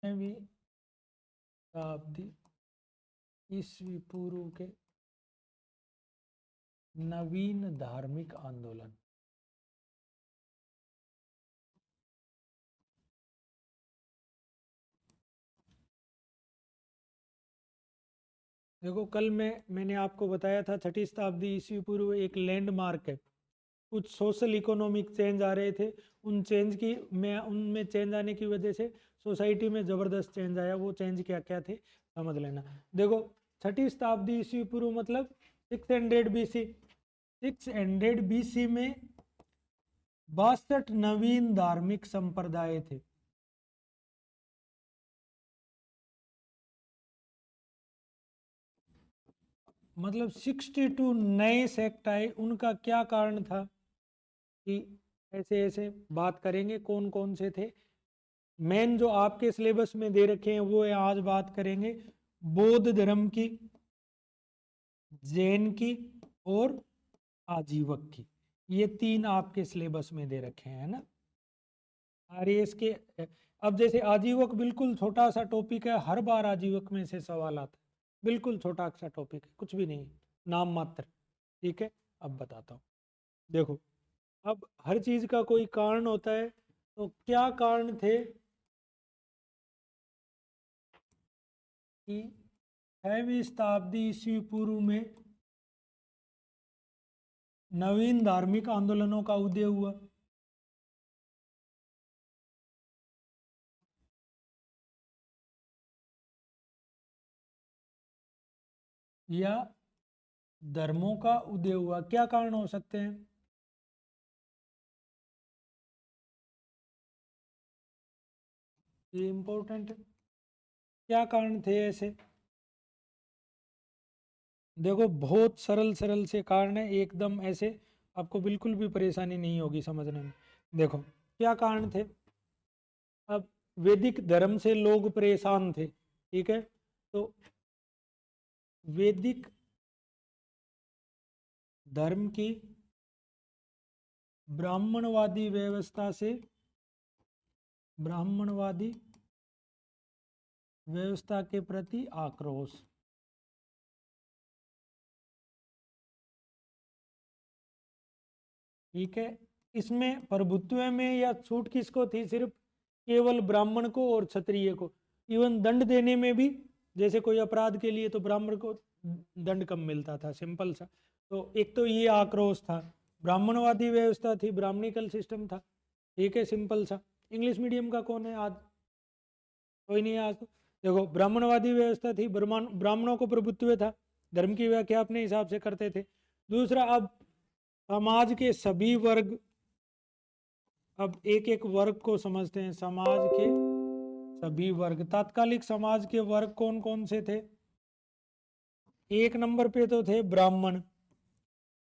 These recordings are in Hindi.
9वीं शताब्दी ईस्वी पूर्व के नवीन धार्मिक आंदोलन। देखो कल मैंने आपको बताया था 6वीं शताब्दी ईस्वी पूर्व एक लैंडमार्क है। कुछ सोशल इकोनॉमिक चेंज आ रहे थे, उनमें चेंज आने की वजह से सोसाइटी में जबरदस्त चेंज आया। वो चेंज क्या क्या थे समझ लेना। देखो 6वीं शताब्दी ईस्वी पूर्व मतलब 600 बीसी। 600 बीसी में 62 नवीन धार्मिक संप्रदाय थे। मतलब 62 नए सेक्ट आए। उनका क्या कारण था कि ऐसे ऐसे बात करेंगे कौन कौन से थे। मेन जो आपके सिलेबस में दे रखे हैं वो है, आज बात करेंगे बौद्ध धर्म की, जैन की और आजीवक की। ये तीन आपके सिलेबस में दे रखे हैं ना। आरएएस के अब जैसे आजीवक बिल्कुल छोटा सा टॉपिक है, हर बार आजीवक में से सवाल आता है। बिल्कुल छोटा सा टॉपिक है, कुछ भी नहीं, नाम मात्र। ठीक है, अब बताता हूँ। देखो अब हर चीज का कोई कारण होता है, तो क्या कारण थे कि 6वीं शताब्दी ईस्वी पूर्व में नवीन धार्मिक आंदोलनों का उदय हुआ। या धर्मों का उदय हुआ। क्या कारण हो सकते हैं? ये इंपॉर्टेंट है। क्या कारण थे ऐसे? देखो बहुत सरल सरल से कारण है, एकदम ऐसे आपको बिल्कुल भी परेशानी नहीं होगी समझने में। देखो क्या कारण थे। अब वैदिक धर्म से लोग परेशान थे, ठीक है। तो वैदिक धर्म की ब्राह्मणवादी व्यवस्था से, ब्राह्मणवादी व्यवस्था के प्रति आक्रोश। ठीक है, इसमें प्रभुत्व में या छूट किसको थी? सिर्फ केवल ब्राह्मण को और क्षत्रिय को। इवन दंड देने में भी, जैसे कोई अपराध के लिए तो ब्राह्मण को दंड कम मिलता था, सिंपल सा। तो एक तो ये आक्रोश था। ब्राह्मणवादी व्यवस्था थी, ब्राह्मणिकल सिस्टम था। ठीक है, सिंपल सा। इंग्लिश मीडियम का कौन है आज? कोई नहीं है आज तो। देखो ब्राह्मणवादी व्यवस्था थी, ब्राह्मणों को प्रभुत्व था, धर्म की व्याख्या अपने हिसाब से करते थे। दूसरा, अब समाज के सभी वर्ग, अब एक एक वर्ग को समझते हैं। समाज के सभी वर्ग, तात्कालिक समाज के वर्ग कौन कौन से थे? एक नंबर पे तो थे ब्राह्मण।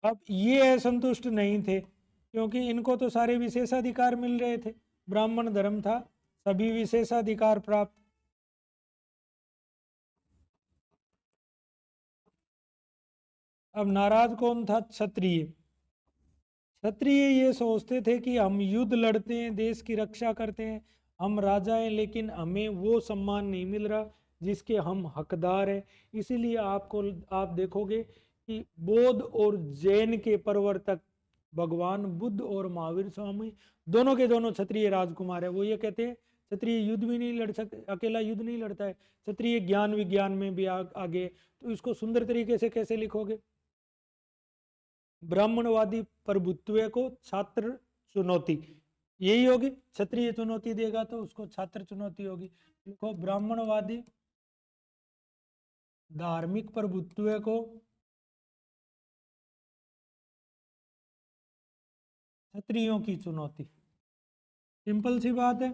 अब ये असंतुष्ट नहीं थे, क्योंकि इनको तो सारे विशेषाधिकार मिल रहे थे। ब्राह्मण धर्म था, सभी विशेषाधिकार प्राप्त। अब नाराज कौन था? क्षत्रिय। क्षत्रिय ये सोचते थे कि हम युद्ध लड़ते हैं, देश की रक्षा करते हैं, हम राजा हैं, लेकिन हमें वो सम्मान नहीं मिल रहा जिसके हम हकदार हैं। इसीलिए आप देखोगे कि बौद्ध और जैन के प्रवर्तक भगवान बुद्ध और महावीर स्वामी दोनों के दोनों क्षत्रिय राजकुमार है। वो ये कहते हैं क्षत्रिय युद्ध भी नहीं लड़ सकते, अकेला युद्ध नहीं लड़ता है, क्षत्रिय ज्ञान विज्ञान में भी आगे। तो इसको सुंदर तरीके से कैसे लिखोगे? ब्राह्मणवादी प्रभुत्व को छात्र चुनौती, यही होगी। क्षत्रिय चुनौती देगा तो उसको छात्र चुनौती होगी। देखो ब्राह्मणवादी धार्मिक प्रभुत्व को क्षत्रियों की चुनौती। सिंपल सी बात है।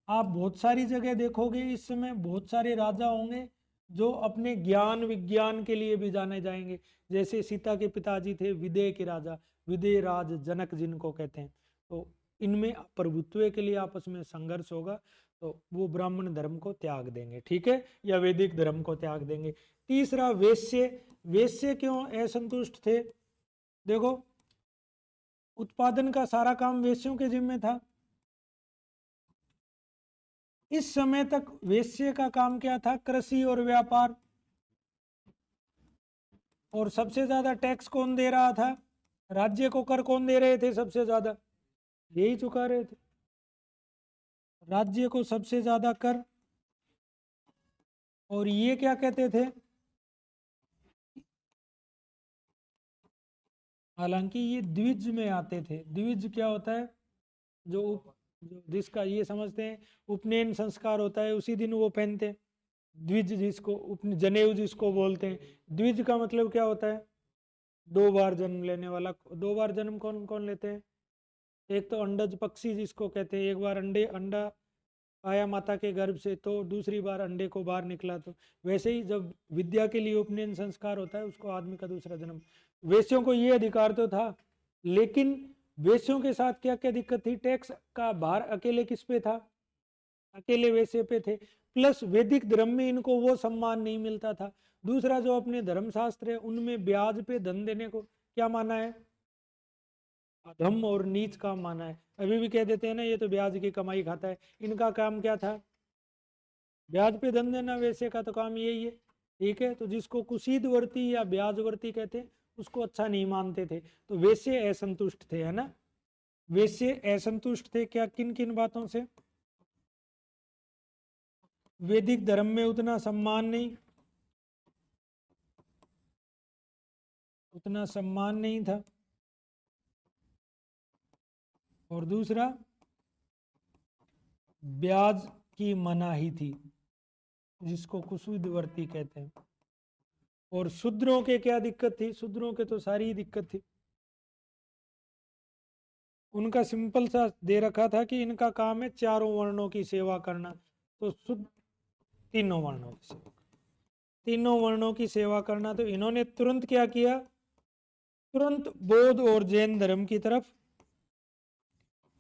आप बहुत सारी जगह देखोगे इस समय बहुत सारे राजा होंगे जो अपने ज्ञान विज्ञान के लिए भी जाने जाएंगे। जैसे सीता के पिताजी थे विदेह के राजा, विदेह राज जनक जिनको कहते हैं। तो इनमें प्रभुत्व के लिए आपस में संघर्ष होगा, तो वो ब्राह्मण धर्म को त्याग देंगे, ठीक है, या वैदिक धर्म को त्याग देंगे। तीसरा, वेश्य। वेश्य क्यों असंतुष्ट थे? देखो उत्पादन का सारा काम वेश्यों के जिम्मे था। इस समय तक वेश्य का काम क्या था? कृषि और व्यापार। और सबसे ज्यादा टैक्स कौन दे रहा था? राज्य को कर कौन दे रहे थे सबसे ज्यादा? यही चुका रहे थे, राज्य को सबसे ज्यादा कर। और ये क्या कहते थे? हालांकि ये द्विज में आते थे। द्विज क्या होता है? जो जिसका ये समझते हैं उपनयन संस्कार होता है उसी दिन वो पहनते हैं। द्विज जिसको जनेऊ जिसको बोलते हैं। द्विज का मतलब क्या होता है? 2 बार जन्म लेने वाला। 2 बार जन्म कौन कौन लेते हैं? एक तो अंडज पक्षी जिसको कहते हैं, एक बार अंडा आया माता के गर्भ से, तो दूसरी बार अंडे को बाहर निकला। तो वैसे ही जब विद्या के लिए उपनयन संस्कार होता है उसको आदमी का दूसरा जन्म। वेश्यों को ये अधिकार तो था, लेकिन वेश्यों के साथ क्या क्या दिक्कत थी? टैक्स का भार अकेले किस पे था? अकेले वेश्य पे थे। प्लस वैदिक धर्म में इनको वो सम्मान नहीं मिलता था। दूसरा जो अपने धर्मशास्त्र है उनमें ब्याज पे धन देने को क्या माना है? अधम और नीच काम माना है। अभी भी कह देते हैं ना ये तो ब्याज की कमाई खाता है। इनका काम क्या था? ब्याज पे धन देना। वैसे का तो काम यही है। ठीक है, तो जिसको कुसीदवर्ती या ब्याजवर्ती कहते हैं उसको अच्छा नहीं मानते थे। तो वैसे असंतुष्ट थे, है ना? वैसे असंतुष्ट थे क्या? किन किन बातों से? वैदिक धर्म में उतना सम्मान नहीं, उतना सम्मान नहीं था। और दूसरा ब्याज की मनाही थी, जिसको कुसूदवर्ती कहते हैं। और शूद्रों के क्या दिक्कत थी? शूद्रों के तो सारी ही दिक्कत थी। उनका सिंपल सा दे रखा था कि इनका काम है चारों वर्णों की सेवा करना। तो शुद्ध तीनों वर्णों की सेवा, तीनों वर्णों की सेवा करना। तो इन्होंने तुरंत क्या किया? तुरंत बौद्ध और जैन धर्म की तरफ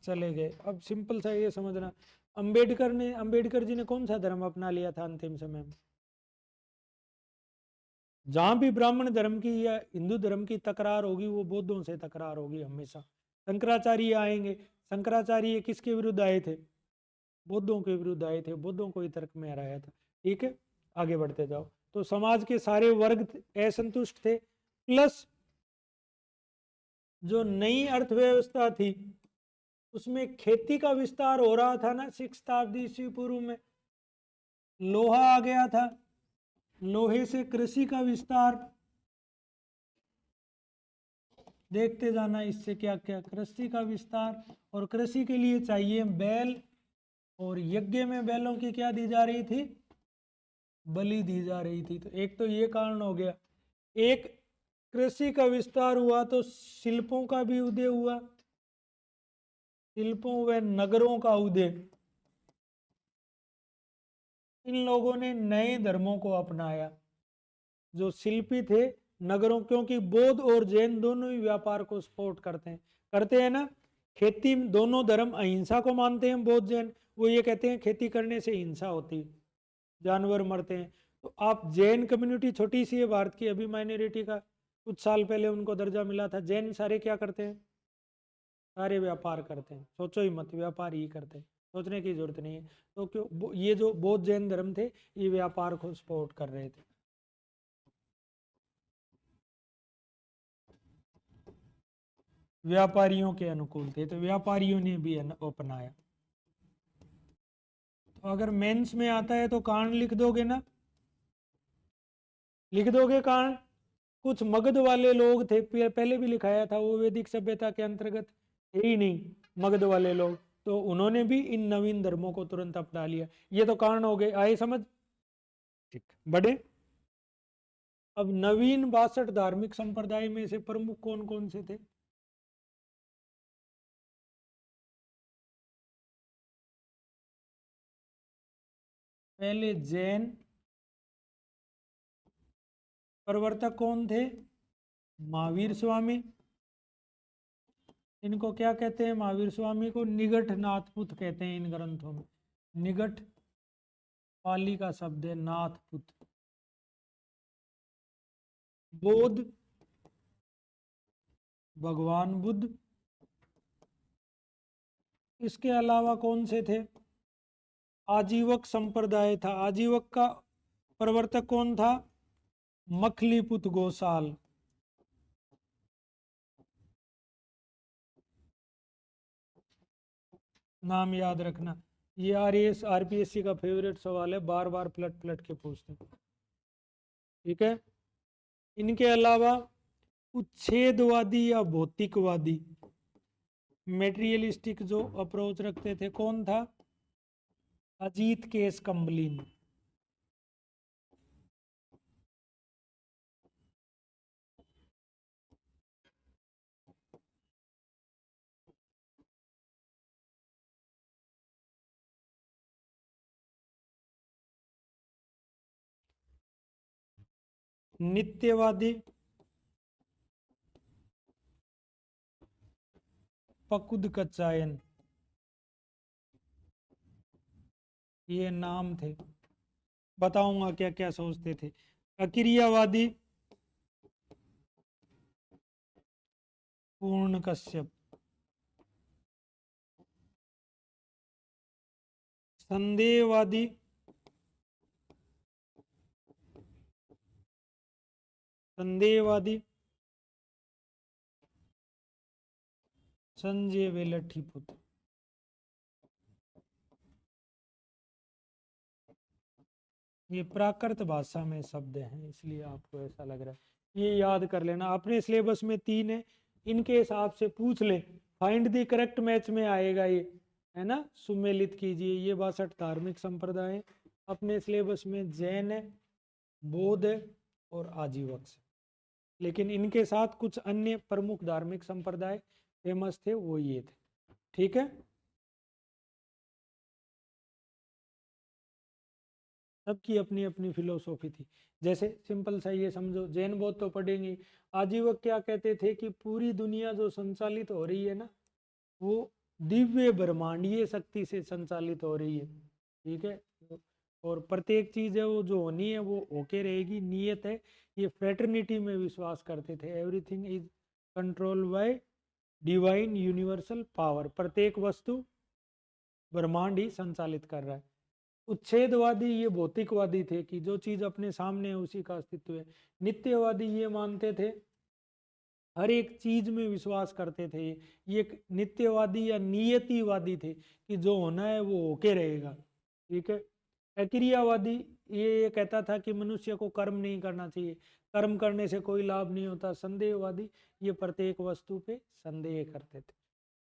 चले गए। अब सिंपल सा ये समझना, अंबेडकर जी ने कौन सा धर्म अपना लिया था अंतिम समय में? जहां भी ब्राह्मण धर्म की या हिंदू धर्म की तकरार होगी वो बौद्धों से तकरार होगी हमेशा। शंकराचार्य आएंगे। शंकराचार्य किसके विरुद्ध आए थे? बौद्धों के विरुद्ध आए थे। बौद्धों को ही तर्क में हराया था। ठीक है, आगे बढ़ते जाओ। तो समाज के सारे वर्ग असंतुष्ट थे। प्लस जो नई अर्थव्यवस्था थी उसमें खेती का विस्तार हो रहा था ना। 6 शताब्दी ईस्वी पूर्व में लोहा आ गया था। लोहे से कृषि का विस्तार देखते जाना। इससे क्या क्या? कृषि का विस्तार। और कृषि के लिए चाहिए बैल, और यज्ञ में बैलों की क्या दी जा रही थी? बलि दी जा रही थी। तो एक तो ये कारण हो गया। एक, कृषि का विस्तार हुआ तो शिल्पों का भी उदय हुआ। शिल्पों व नगरों का उदय। इन लोगों ने नए धर्मों को अपनाया। जो शिल्पी थे नगरों, क्योंकि बौद्ध और जैन दोनों ही व्यापार को सपोर्ट करते हैं ना। खेती, दोनों धर्म अहिंसा को मानते हैं। बौद्ध जैन वो ये कहते हैं खेती करने से हिंसा होती है, जानवर मरते हैं। तो आप जैन कम्युनिटी छोटी सी है भारत की, अभी माइनॉरिटी का कुछ साल पहले उनको दर्जा मिला था। जैन सारे क्या करते हैं? सारे व्यापार करते हैं। सोचो ही मत, व्यापार ही करते हैं, सोचने की जरूरत नहीं है। तो क्यों ये जो बौद्ध जैन धर्म थे ये व्यापार को सपोर्ट कर रहे थे। व्यापारियों के अनुकूल थे, तो व्यापारियों ने भी अपनाया। तो अगर मेंस में आता है तो कारण लिख दोगे ना? लिख दोगे कारण? कुछ मगध वाले लोग थे, पहले भी लिखाया था, वो वैदिक सभ्यता के अंतर्गत थे ही नहीं मगध वाले लोग। तो उन्होंने भी इन नवीन धर्मों को तुरंत अपना लिया। ये तो कारण हो गए, आए समझ? ठीक, बड़े। अब नवीन 62 धार्मिक संप्रदाय में से प्रमुख कौन कौन से थे? पहले जैन। प्रवर्तक कौन थे? महावीर स्वामी। इनको क्या कहते हैं? महावीर स्वामी को निगठ नाथपुत कहते हैं इन ग्रंथों में। निगठ पाली का शब्द है, नाथपुत। बौद्ध, भगवान बुद्ध। इसके अलावा कौन से थे? आजीवक संप्रदाय था। आजीवक का प्रवर्तक कौन था? मखलीपुत गोसाल। नाम याद रखना, ये आरएएस आरपीएससी का फेवरेट सवाल है, बार बार पलट पलट के पूछते हैं। ठीक है। इनके अलावा उच्छेदवादी या भौतिकवादी, मेटेरियलिस्टिक जो अप्रोच रखते थे, कौन था? अजीत केस कंबलीन। नित्यवादी पकुद कचायन, ये नाम थे, बताऊंगा क्या क्या सोचते थे। अक्रियावादी पूर्ण कश्यप। संदेहवादी संजय वेलठीपुत्र। ये प्राकृत भाषा में शब्द हैं, इसलिए आपको ऐसा लग रहा है। ये याद कर लेना, अपने सिलेबस में 3 है, इनके हिसाब से पूछ ले। फाइंड द करेक्ट मैच में आएगा ये, है ना। सुमेलित कीजिए। ये 62 धार्मिक संप्रदाय है। अपने सिलेबस में जैन है, बौद्ध है और आजीवक है। लेकिन इनके साथ कुछ अन्य प्रमुख धार्मिक संप्रदाय फेमस थे, वो ये थे। ठीक है। सबकी अपनी अपनी फिलोसॉफी थी। जैसे सिंपल सा ये समझो, जैन बौद्ध तो पढ़ेंगे। आजीवक क्या कहते थे कि पूरी दुनिया जो संचालित हो रही है ना, वो दिव्य ब्रह्मांडीय शक्ति से संचालित हो रही है। ठीक है। और प्रत्येक चीज है वो जो होनी है वो होके रहेगी, नियत है। ये फ्रेटर्निटी में विश्वास करते थे। Everything is control by divine universal power. प्रत्येक वस्तु ब्रह्मांड ही संचालित कर रहा है। उच्छेदवादी ये भौतिकवादी थे कि जो चीज अपने सामने है उसी का अस्तित्व है। नित्यवादी ये मानते थे, हर एक चीज में विश्वास करते थे। ये एक नित्यवादी या नियतिवादी थे कि जो होना है वो होके रहेगा। ठीक है। अक्रियावादी ये कहता था कि मनुष्य को कर्म नहीं करना चाहिए, कर्म करने से कोई लाभ नहीं होता। संदेहवादी ये प्रत्येक वस्तु पे संदेह करते थे।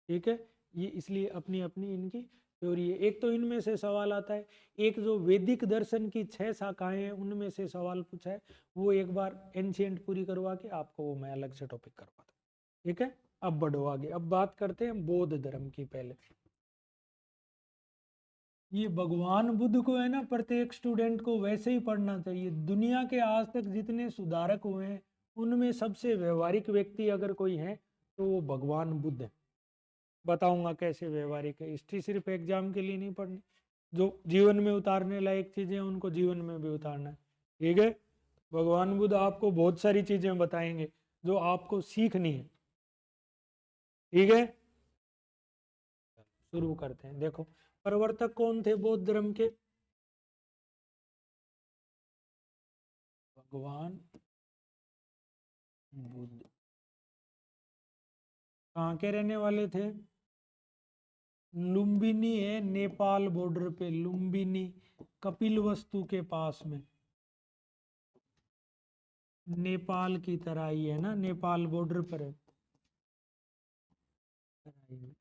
ठीक है। ये इसलिए अपनी अपनी इनकी थ्योरी है। एक तो इनमें से सवाल आता है, एक जो वैदिक दर्शन की 6 शाखाएं हैं उनमें से सवाल पूछा है, वो एक बार एंशिएंट पूरी करवा के आपको वो मैं अलग से टॉपिक करवा दूँ। ठीक है। अब बढ़ो आगे। अब बात करते हैं बौद्ध धर्म की। पहले ये भगवान बुद्ध को है ना, प्रत्येक स्टूडेंट को वैसे ही पढ़ना चाहिए। दुनिया के आज तक जितने सुधारक हुए हैं उनमें सबसे व्यवहारिक व्यक्ति अगर कोई है तो वो भगवान बुद्ध है। बताऊंगा कैसे व्यवहारिक है। हिस्ट्री सिर्फ एग्जाम के लिए नहीं पढ़नी, जो जीवन में उतारने लायक चीजें उनको जीवन में भी उतारना है। ठीक है। भगवान बुद्ध आपको बहुत सारी चीजें बताएंगे जो आपको सीखनी है। ठीक है। शुरू करते हैं। देखो, प्रवर्तक कौन थे बौद्ध धर्म के? भगवान बुद्ध। कहाँ के रहने वाले थे? लुम्बिनी है नेपाल बॉर्डर पे, लुम्बिनी कपिलवस्तु के पास में, नेपाल की तराई है ना, नेपाल बॉर्डर पर है। तराई में,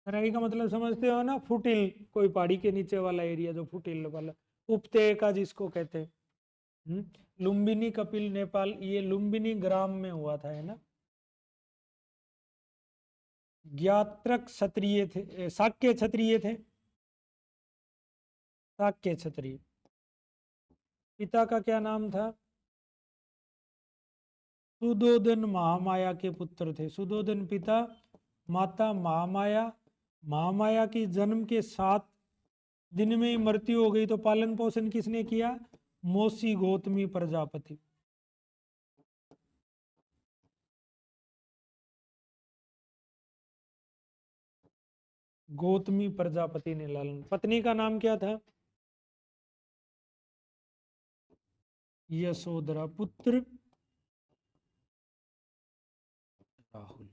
तराई का मतलब समझते हो ना, फुटिल, कोई पहाड़ी के नीचे वाला एरिया जो फुटिल वाला, उपत्यका जिसको कहते हैं। लुम्बिनी कपिल नेपाल, ये लुम्बिनी ग्राम में हुआ था, है ना। ज्ञात्रक क्षत्रिय थे, शाक्य क्षत्रिय थे, शाक्य क्षत्रिय। पिता का क्या नाम था? सुदोधन महामाया के पुत्र थे। सुदोधन पिता, माता महामाया। महामाया की जन्म के 7 दिन में ही मृत्यु हो गई, तो पालन पोषण किसने किया? मौसी गौतमी प्रजापति। गौतमी प्रजापति ने लालन, पत्नी का नाम क्या था? यशोधरा, पुत्र राहुल।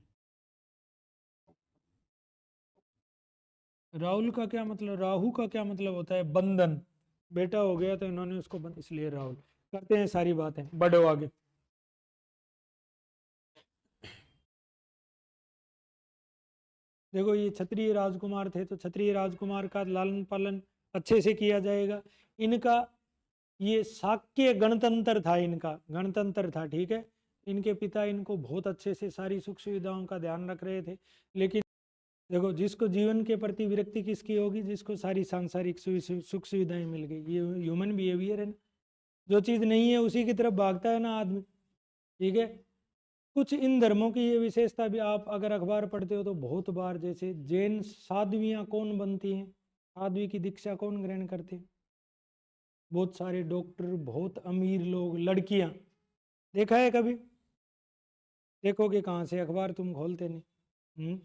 राहुल का क्या मतलब, राहु का क्या मतलब होता है? बंधन। बेटा हो गया तो इन्होंने उसको इसलिए राहुल। करते हैं सारी बातें, बढ़ो आगे। देखो ये क्षत्रिय राजकुमार थे, तो क्षत्रिय राजकुमार का लालन पालन अच्छे से किया जाएगा। इनका ये शाक्य गणतंत्र था, इनका गणतंत्र था, ठीक है। इनके पिता इनको बहुत अच्छे से सारी सुख सुविधाओं का ध्यान रख रहे थे। लेकिन देखो, जिसको जीवन के प्रति विरक्ति किसकी होगी? जिसको सारी सांसारिक सुख सुविधाएं मिल गई। ये ह्यूमन बिहेवियर है ना, जो चीज़ नहीं है उसी की तरफ भागता है ना आदमी, ठीक है। कुछ इन धर्मों की ये विशेषता भी, आप अगर अखबार पढ़ते हो तो बहुत बार, जैसे जैन साध्वियाँ कौन बनती हैं, साध्वी की दीक्षा कौन ग्रहण करते हैं? बहुत सारे डॉक्टर, बहुत अमीर लोग, लड़कियां। देखा है कभी? देखोगे कहाँ से, अखबार तुम खोलते नहीं।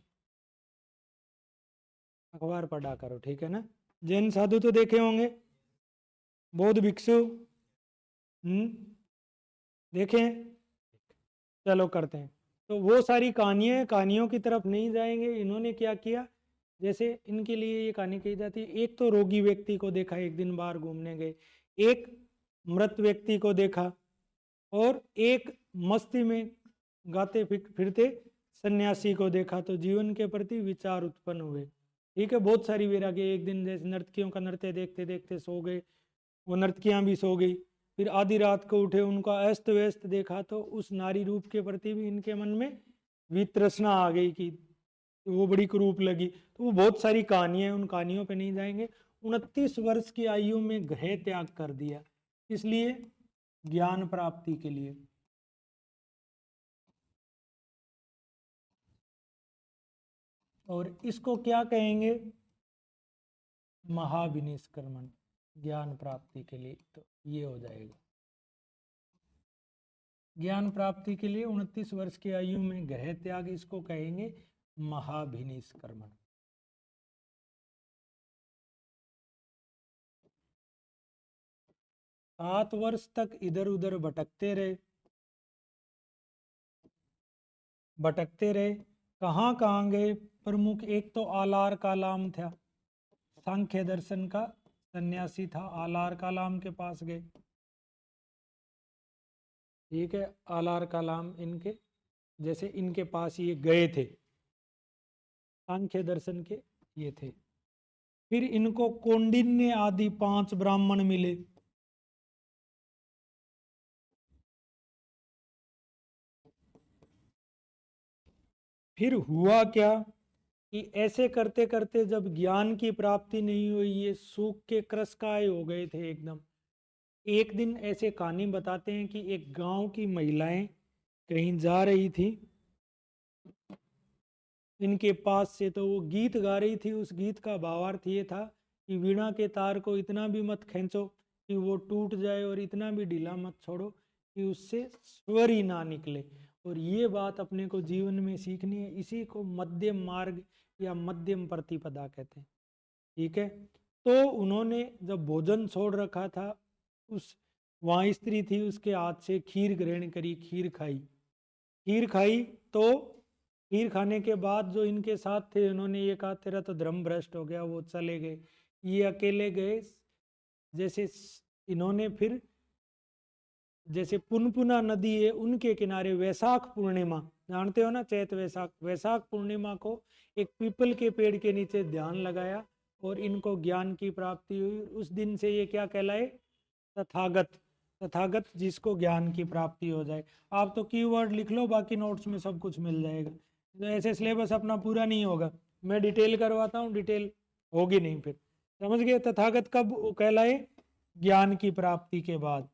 अखबार पढ़ा करो, ठीक है ना। जैन साधु तो देखे होंगे, बौद्ध भिक्षु, देखे हैं? चलो करते हैं। तो वो सारी कहानियाँ, कहानियों की तरफ नहीं जाएंगे। इन्होंने क्या किया, जैसे इनके लिए ये कहानी कही जाती है, एक तो रोगी व्यक्ति को देखा, एक दिन बाहर घूमने गए, एक मृत व्यक्ति को देखा, और एक मस्ती में गाते फिरते सन्यासी को देखा। तो जीवन के प्रति विचार उत्पन्न हुए, ठीक है। बहुत सारी वैरागी, एक दिन जैसे नर्तकियों का नृत्य देखते देखते सो गए, वो नर्तकियां भी सो गई। फिर आधी रात को उठे, उनका अस्त व्यस्त देखा, तो उस नारी रूप के प्रति भी इनके मन में वितृष्णा आ गई कि वो बड़ी कुरूप लगी। तो वो बहुत सारी कहानियां हैं, उन कहानियों पे नहीं जाएंगे। 29 वर्ष की आयु में गृह त्याग कर दिया, इसलिए ज्ञान प्राप्ति के लिए। और इसको क्या कहेंगे? महाविनिष्क्रमण, ज्ञान प्राप्ति के लिए। तो ये हो जाएगा, ज्ञान प्राप्ति के लिए 29 वर्ष की आयु में गृह त्याग, इसको कहेंगे महाभिनिष्क्रमण। सात वर्ष तक इधर उधर भटकते रहे, भटकते रहे। कहाँ कहाँ गए? प्रमुख एक तो आलार कालाम था, सांख्य दर्शन का सन्यासी था, आलार कालाम के पास गए, ठीक है। आलार कालाम इनके, जैसे इनके पास ये गए थे, सांख्य दर्शन के ये थे। फिर इनको कौंडिन्य आदि 5 ब्राह्मण मिले। फिर हुआ क्या कि ऐसे करते करते जब ज्ञान की प्राप्ति नहीं हुई, ये सूख के क्रसकाय हो गए थे एकदम। एक दिन ऐसे कहानी बताते हैं कि एक गांव की महिलाएं कहीं जा रही थी इनके पास से, तो वो गीत गा रही थी। उस गीत का भावार्थ ये था कि वीणा के तार को इतना भी मत खींचो कि वो टूट जाए, और इतना भी ढीला मत छोड़ो कि उससे स्वर ही ना निकले। और ये बात अपने को जीवन में सीखनी है। इसी को मध्यम मार्ग या मध्यम प्रतिपदा कहते हैं, ठीक है। तो उन्होंने जब भोजन छोड़ रखा था, उस वहाँ स्त्री थी, उसके हाथ से खीर ग्रहण करी, खीर खाई। खीर खाई तो खीर खाने के बाद जो इनके साथ थे, उन्होंने ये कहा तेरा तो धर्म भ्रष्ट हो गया, वो चले गए। ये अकेले गए। जैसे इन्होंने फिर, जैसे पुनपुना नदी है उनके किनारे, वैशाख पूर्णिमा, जानते हो ना, चैत वैशाख, वैशाख पूर्णिमा को एक पीपल के पेड़ के नीचे ध्यान लगाया, और इनको ज्ञान की प्राप्ति हुई। उस दिन से ये क्या कहलाए? तथागत। तथागत, जिसको ज्ञान की प्राप्ति हो जाए। आप तो कीवर्ड लिख लो, बाकी नोट्स में सब कुछ मिल जाएगा। तो ऐसे सिलेबस अपना पूरा नहीं होगा, मैं डिटेल करवाता हूँ, डिटेल होगी नहीं फिर। समझ गए? तथागत कब कहलाए? ज्ञान की प्राप्ति के बाद।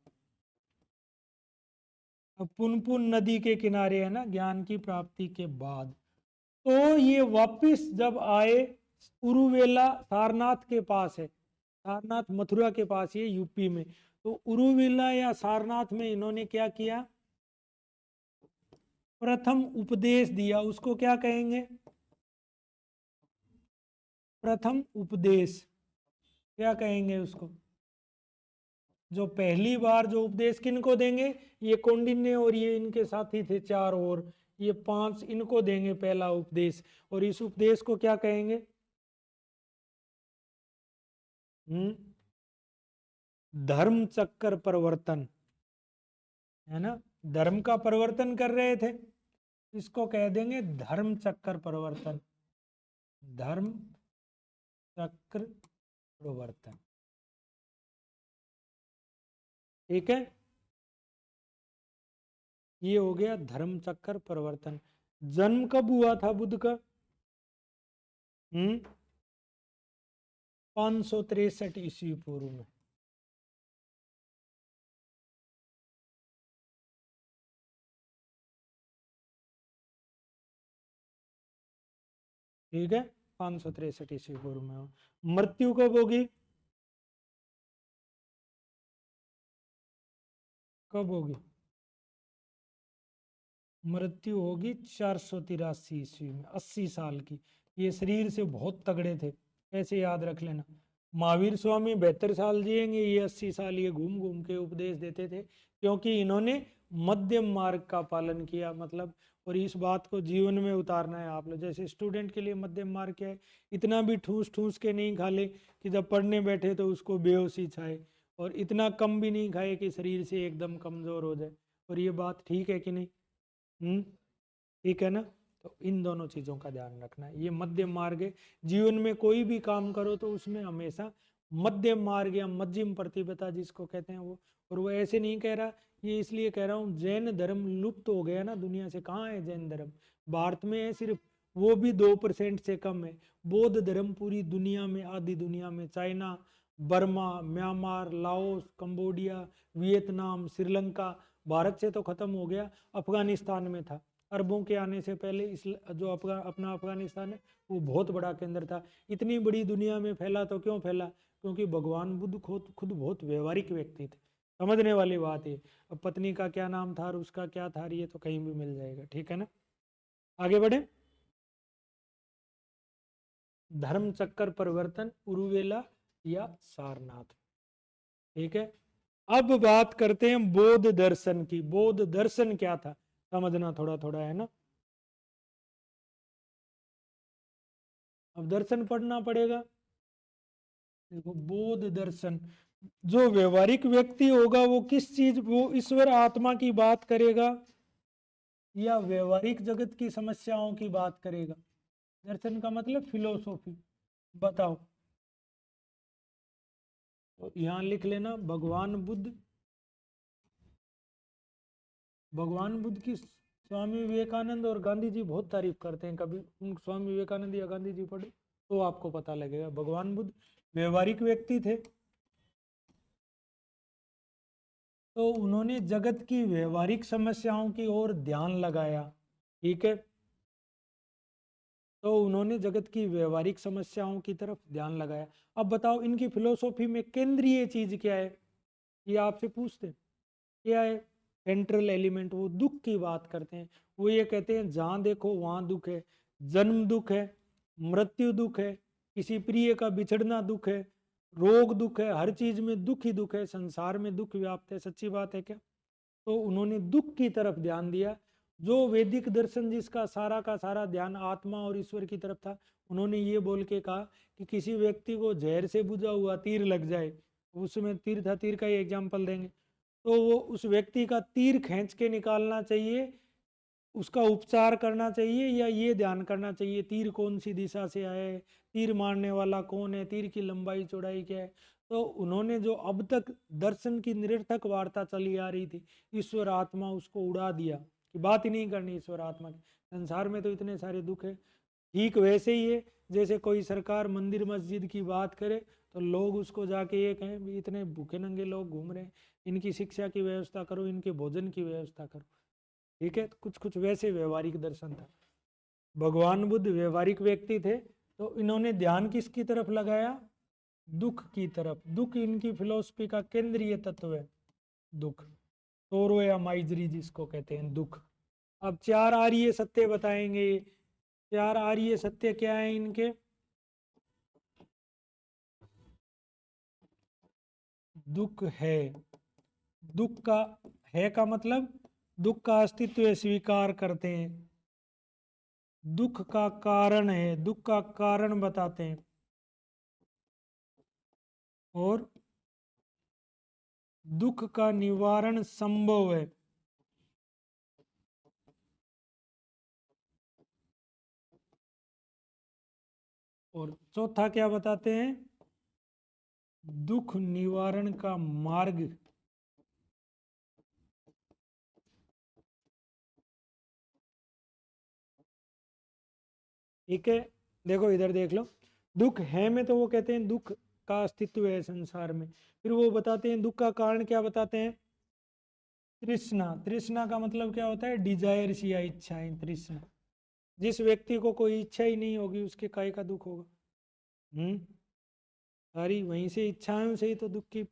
अब पुनपुन नदी के किनारे है ना, ज्ञान की प्राप्ति के बाद। तो ये वापिस जब आए, उरुवेला सारनाथ के पास है, सारनाथ मथुरा के पास, ये यूपी में। तो उरुवेला या सारनाथ में इन्होंने क्या किया? प्रथम उपदेश दिया, उसको क्या कहेंगे? प्रथम उपदेश क्या कहेंगे उसको? जो पहली बार जो उपदेश किनको देंगे? ये कौंडिन्य और ये इनके साथी थे 4 और ये 5, इनको देंगे पहला उपदेश। और इस उपदेश को क्या कहेंगे? धर्म चक्कर परिवर्तन, है ना? धर्म का परिवर्तन कर रहे थे, इसको कह देंगे धर्म चक्कर परिवर्तन। धर्म चक्र परिवर्तन, ठीक है। ये हो गया धर्म चक्कर परिवर्तन। जन्म कब हुआ था बुद्ध का? 563 ईस्वी पूर्व में। ठीक है, 563 ईस्वी पूर्व में। मृत्यु कब होगी? कब होगी? मृत्यु होगी 483 ईस्वी में, 80 साल की। ये शरीर से बहुत तगड़े थे, ऐसे याद रख लेना। महावीर स्वामी 72 साल जिएंगे, ये 80 साल ये घूम घूम के उपदेश देते थे, क्योंकि इन्होंने मध्यम मार्ग का पालन किया। मतलब, और इस बात को जीवन में उतारना है आप लोग। जैसे स्टूडेंट के लिए मध्यम मार्ग क्या है? इतना भी ठूस ठूस के नहीं खा ले कि जब पढ़ने बैठे तो उसको बेहोशी छाए, और इतना कम भी नहीं खाए कि शरीर से एकदम कमजोर हो जाए। और ये बात ठीक है कि नहीं? ठीक है ना? तो इन दोनों चीजों का ध्यान रखना है। ये मध्यम मार्ग है। जीवन में कोई भी काम करो तो उसमें हमेशा मध्यम मार्ग या मध्यम प्रतिबद्धता जिसको कहते हैं वो। और वो ऐसे नहीं कह रहा, ये इसलिए कह रहा हूँ, जैन धर्म लुप्त हो गया ना दुनिया से। कहाँ है जैन धर्म? भारत में है सिर्फ, वो भी 2% से कम है। बौद्ध धर्म पूरी दुनिया में, आधी दुनिया में, China, Burma, Myanmar, Laos, Cambodia, Vietnam, Sri Lanka, Bharat से तो खत्म हो गया, अफगानिस्तान में था। अरबों के आने से पहले इस जो अपना अफगानिस्तान है वो बहुत बड़ा केंद्र था। इतनी बड़ी दुनिया में फैला तो क्यों फैला? क्योंकि भगवान बुद्ध खुद बहुत व्यवहारिक व्यक्ति थे। समझने वाली बात है। अब पत्नी का क्या नाम था और उसका क्या था, ये तो कहीं भी मिल जाएगा। ठीक है ना? आगे बढ़े। धर्म चक्कर परिवर्तन, उरुवेला या सारनाथ। ठीक है, अब बात करते हैं बौद्ध दर्शन की। बौद्ध दर्शन क्या था समझना थोड़ा थोड़ा, है ना? अब दर्शन पढ़ना पड़ेगा। देखो, बौद्ध दर्शन, जो व्यवहारिक व्यक्ति होगा वो किस चीज, वो ईश्वर आत्मा की बात करेगा या व्यवहारिक जगत की समस्याओं की बात करेगा? दर्शन का मतलब फिलोसॉफी। बताओ। तो यहां लिख लेना, भगवान बुद्ध की स्वामी विवेकानंद और गांधी जी बहुत तारीफ करते हैं। कभी स्वामी विवेकानंद या गांधी जी पढ़ो तो आपको पता लगेगा। भगवान बुद्ध व्यवहारिक व्यक्ति थे, तो उन्होंने जगत की व्यवहारिक समस्याओं की ओर ध्यान लगाया। ठीक है, तो उन्होंने जगत की व्यवहारिक समस्याओं की तरफ ध्यान लगाया। अब बताओ, इनकी फिलोसॉफी में केंद्रीय चीज क्या है? ये आपसे पूछते हैं, क्या है सेंट्रल एलिमेंट? वो दुख की बात करते हैं। वो ये कहते हैं, जहां देखो वहां दुख है। जन्म दुख है, मृत्यु दुख है, किसी प्रिय का बिछड़ना दुख है, रोग दुख है, हर चीज में दुख ही दुख है। संसार में दुख व्याप्त है। सच्ची बात है क्या? तो उन्होंने दुख की तरफ ध्यान दिया। जो वैदिक दर्शन जिसका सारा का सारा ध्यान आत्मा और ईश्वर की तरफ था, उन्होंने ये बोल के कहा कि किसी व्यक्ति को जहर से बुझा हुआ तीर लग जाए, उसमें तीर था, तीर का ही एग्जाम्पल देंगे, तो वो उस व्यक्ति का तीर खींच के निकालना चाहिए, उसका उपचार करना चाहिए, या ये ध्यान करना चाहिए तीर कौन सी दिशा से आए, तीर मारने वाला कौन है, तीर की लंबाई चौड़ाई क्या है। तो उन्होंने जो अब तक दर्शन की निरर्थक वार्ता चली आ रही थी, ईश्वर आत्मा, उसको उड़ा दिया कि बात ही नहीं करनी ईश्वर आत्मा की। संसार में तो इतने सारे दुख है। ठीक वैसे ही है, जैसे कोई सरकार मंदिर मस्जिद की बात करे तो लोग उसको जाके ये कहें भी इतने भूखे नंगे लोग घूम रहे हैं, इनकी शिक्षा की व्यवस्था करो, इनके भोजन की व्यवस्था करो। ठीक है, कुछ कुछ वैसे व्यवहारिक दर्शन था। भगवान बुद्ध व्यवहारिक व्यक्ति थे, तो इन्होंने ध्यान किसकी तरफ लगाया? दुख की तरफ। दुख इनकी फिलोसफी का केंद्रीय तत्व है, दुख। तोरो या माइजरी जिसको कहते हैं, दुख। अब 4 आर्य सत्य बताएंगे। 4 आर्य सत्य क्या है इनके? दुख है। दुख का है का मतलब दुख का अस्तित्व स्वीकार करते हैं, दुख का कारण है, दुख का कारण बताते हैं, और दुख का निवारण संभव है। और चौथा क्या बताते हैं? दुख निवारण का मार्ग। ठीक है, देखो इधर देख लो, दुख है में तो वो कहते हैं दुख का अस्तित्व है संसार में। फिर वो बताते हैं दुख का कारण क्या बताते हैं? तृष्णा। तृष्णा का मतलब क्या होता है? डिजायर्स या इच्छाएं, तृष्णा। जिस व्यक्ति को कोई इच्छा ही नहीं होगी उसके काय का दुख होगा? सारी वहीं से इच्छाओं से ही तो दुख की।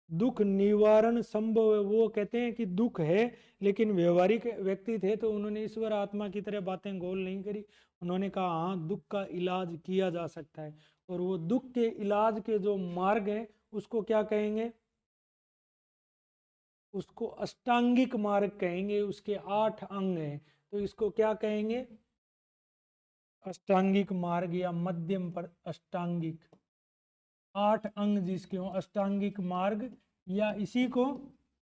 दुख निवारण संभव है। वो कहते हैं कि दुख है, लेकिन व्यवहारिक व्यक्ति थे तो उन्होंने ईश्वर आत्मा की तरह बातें गोल नहीं करी। उन्होंने कहा हाँ, दुख का इलाज किया जा सकता है। और वो दुख के इलाज के जो मार्ग है उसको क्या कहेंगे? उसको अष्टांगिक मार्ग कहेंगे। उसके 8 अंग हैं, तो इसको क्या कहेंगे? अष्टांगिक मार्ग या मध्यम पर अष्टांगिक। 8 अंग जिसके हों, अष्टांगिक मार्ग, या इसी को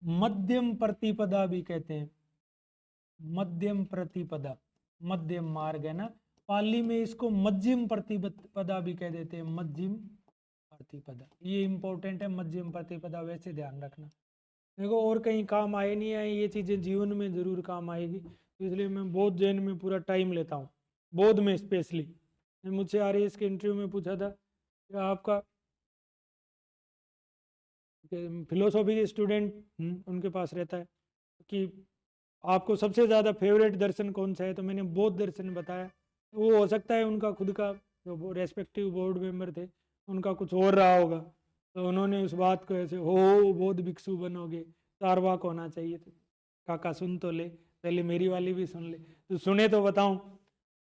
मध्यम प्रतिपदा भी कहते हैं। मध्यम प्रतिपदा, मध्यम मार्ग है ना। पाली में इसको मध्यम प्रतिपदा भी कह देते हैं, मध्यम प्रतिपदा। ये इंपॉर्टेंट है, मध्यम प्रतिपदा, वैसे ध्यान रखना। देखो और कहीं काम आए नहीं आए, ये चीजें जीवन में जरूर काम आएगी। इसलिए मैं बौद्ध जैन में पूरा टाइम लेता हूँ, बौद्ध में स्पेशली। मुझसे RAS के इंटरव्यू में पूछा था कि आपका फिलोसॉफी के स्टूडेंट उनके पास रहता है कि आपको सबसे ज़्यादा फेवरेट दर्शन कौन सा है, तो मैंने बौद्ध दर्शन बताया। वो हो सकता है उनका खुद का जो रेस्पेक्टिव बोर्ड मेंबर थे उनका कुछ और रहा होगा, तो उन्होंने उस बात को ऐसे हो बौद्ध भिक्षु बनोगे, चारवाक होना चाहिए। तो काका सुन तो ले, पहले मेरी वाली भी सुन ले, तो सुने तो बताऊं,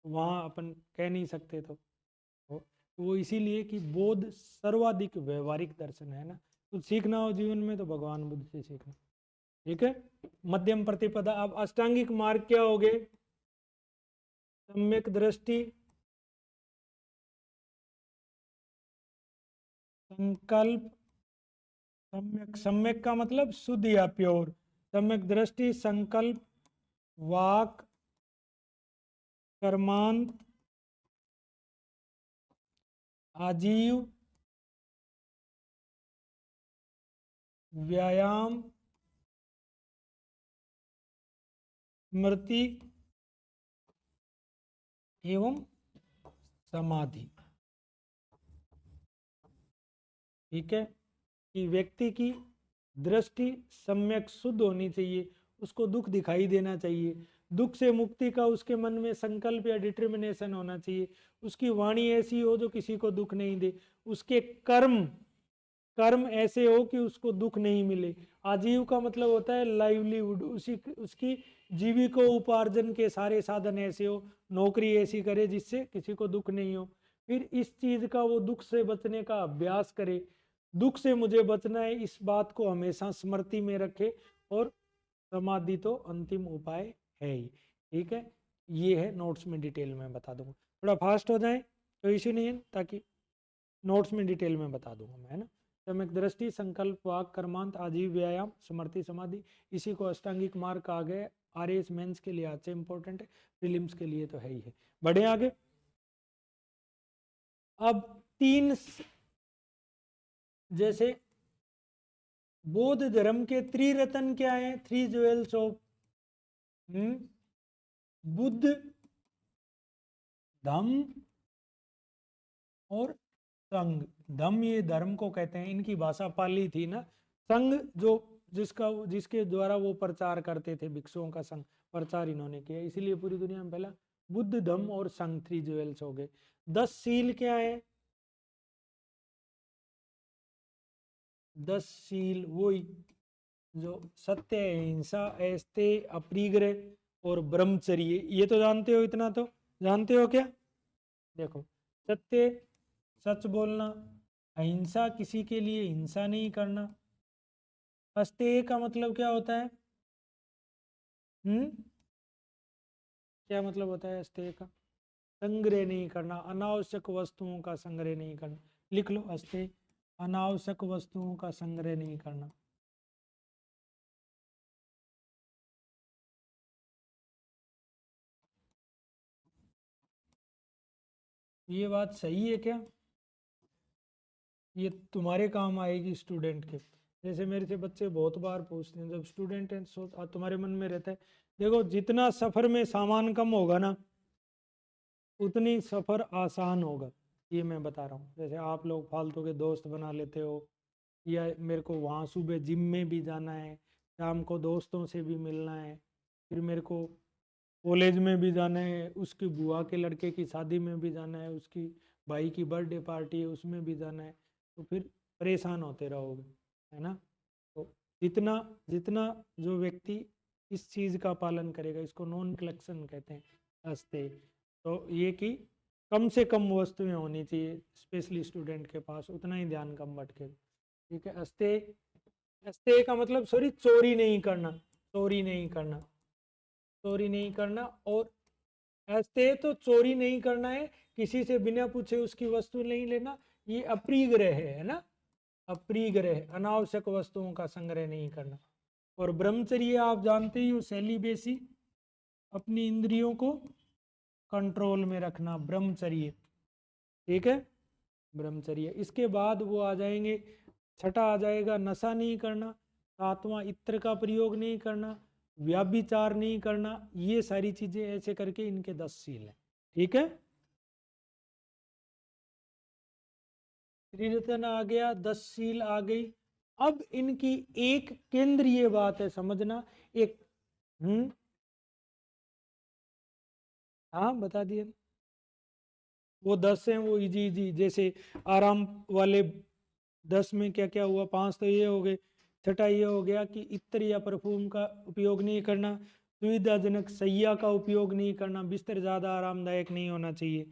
वहाँ अपन कह नहीं सकते। तो वो इसीलिए कि बौद्ध सर्वाधिक व्यवहारिक दर्शन है ना। कुछ सीखना हो जीवन में तो भगवान बुद्ध से सीखना। ठीक है, मध्यम प्रतिपदा। अब अष्टांगिक मार्ग क्या हो गए? सम्यक दृष्टि, संकल्प, सम्यक, सम्यक का मतलब शुद्ध या प्योर। सम्यक दृष्टि, संकल्प, वाक, कर्मांत, आजीव, व्यायाम, स्मृति एवं समाधि। ठीक है, कि व्यक्ति की दृष्टि सम्यक शुद्ध होनी चाहिए, उसको दुख दिखाई देना चाहिए, दुख से मुक्ति का उसके मन में संकल्प या डिटर्मिनेशन होना चाहिए, उसकी वाणी ऐसी हो जो किसी को दुख नहीं दे, उसके कर्म कर्म ऐसे हो कि उसको दुख नहीं मिले। आजीव का मतलब होता है लाइवलीहुड, उसकी जीविकोपार्जन के सारे साधन ऐसे हो, नौकरी ऐसी करे जिससे किसी को दुख नहीं हो। फिर इस चीज का वो दुख से बचने का अभ्यास करे, दुख से मुझे बचना है इस बात को हमेशा स्मृति में रखे। और समाधि तो अंतिम उपाय है ही। ठीक है, ये है, नोट्स में डिटेल में बता दूंगा, थोड़ा फास्ट हो जाए तो इश्यू नहीं है, ताकि नोट्स में डिटेल में बता दूंगा मैं, है ना। सम्यक दृष्टि, संकल्प, वाक, कर्मांत, आजीव, व्यायाम, स्मृति, समाधि, इसी को अष्टांगिक मार्ग कहा गया। RAS मेंस के लिए आज से इंपॉर्टेंट है, प्रीलिम्स के लिए तो है ही है। बढ़े आगे। अब जैसे बौद्ध धर्म के त्रिरत्न क्या है? 3 ज्वेल्स ऑफ बुद्ध, धम्म और संघ। धम्म ये धर्म को कहते हैं, इनकी भाषा पाली थी ना। संघ जो जिसके द्वारा वो प्रचार करते थे, भिक्षुओं का संघ, प्रचार इन्होंने किया, इसीलिए पूरी दुनिया में फैला। बुद्ध, धम्म और संघ 3 ज्वेल्स हो गए। 10 सील क्या है? 10 सील वही जो सत्य, अहिंसा, ऐस्ते, अपरिग्रह और ब्रह्मचर्य, ये तो जानते हो, इतना तो जानते हो क्या? देखो, सत्य, सच बोलना, अहिंसा, किसी के लिए हिंसा नहीं करना। अस्तेय का मतलब क्या होता है? क्या मतलब होता है अस्तेय का? संग्रह नहीं करना, अनावश्यक वस्तुओं का संग्रह नहीं करना। लिख लो अस्तेय, अनावश्यक वस्तुओं का संग्रह नहीं करना। ये बात सही है क्या? ये तुम्हारे काम आएगी स्टूडेंट के। जैसे मेरे से बच्चे बहुत बार पूछते हैं, जब स्टूडेंट हैं तुम्हारे मन में रहता है, देखो जितना सफर में सामान कम होगा ना, उतनी सफर आसान होगा। ये मैं बता रहा हूँ। जैसे आप लोग फालतू के दोस्त बना लेते हो, या मेरे को वहाँ सुबह जिम में भी जाना है, शाम को दोस्तों से भी मिलना है, फिर मेरे को कॉलेज में भी जाना है, उसकी बुआ के लड़के की शादी में भी जाना है, उसकी भाई की बर्थडे पार्टी है उसमें भी जाना है, तो फिर परेशान होते रहोगे, है ना? तो जितना जितना जो व्यक्ति इस चीज़ का पालन करेगा, इसको नॉन कलेक्शन कहते हैं, हंसते। तो ये कि कम से कम वस्तुएं होनी चाहिए स्पेशली स्टूडेंट के पास, उतना ही ध्यान कम भटके। ठीक है। अस्ते, अस्ते का मतलब सॉरी, चोरी नहीं करना, चोरी नहीं करना, चोरी नहीं करना। और अस्ते तो चोरी नहीं करना है, किसी से बिना पूछे उसकी वस्तु नहीं लेना, ये अप्रियग्रह है ना? अप्रियग्रह, अनावश्यक वस्तुओं का संग्रह नहीं करना। और ब्रह्मचर्य आप जानते ही हो, सेलिबेसी, अपनी इंद्रियों को कंट्रोल में रखना, ब्रह्मचर्य। ठीक है, ब्रह्मचर्य। इसके बाद वो आ जाएंगे, छठा आ जाएगा नशा नहीं करना, सातवां इत्र का प्रयोग नहीं करना, व्याभिचार नहीं करना। ये सारी चीजें ऐसे करके इनके 10 सील हैं। ठीक है, त्रिरत्न आ गया, 10 सील आ गई। अब इनकी एक केंद्रीय बात है समझना, एक हाँ बता दिए। वो 10 हैं, वो इजी इजी, जैसे आराम वाले 10 में क्या क्या हुआ, 5 तो ये हो गए। छठा ये हो गया कि इत्र या परफ्यूम का उपयोग नहीं करना, सुविधाजनक शैया का उपयोग नहीं करना, बिस्तर ज़्यादा आरामदायक नहीं होना चाहिए,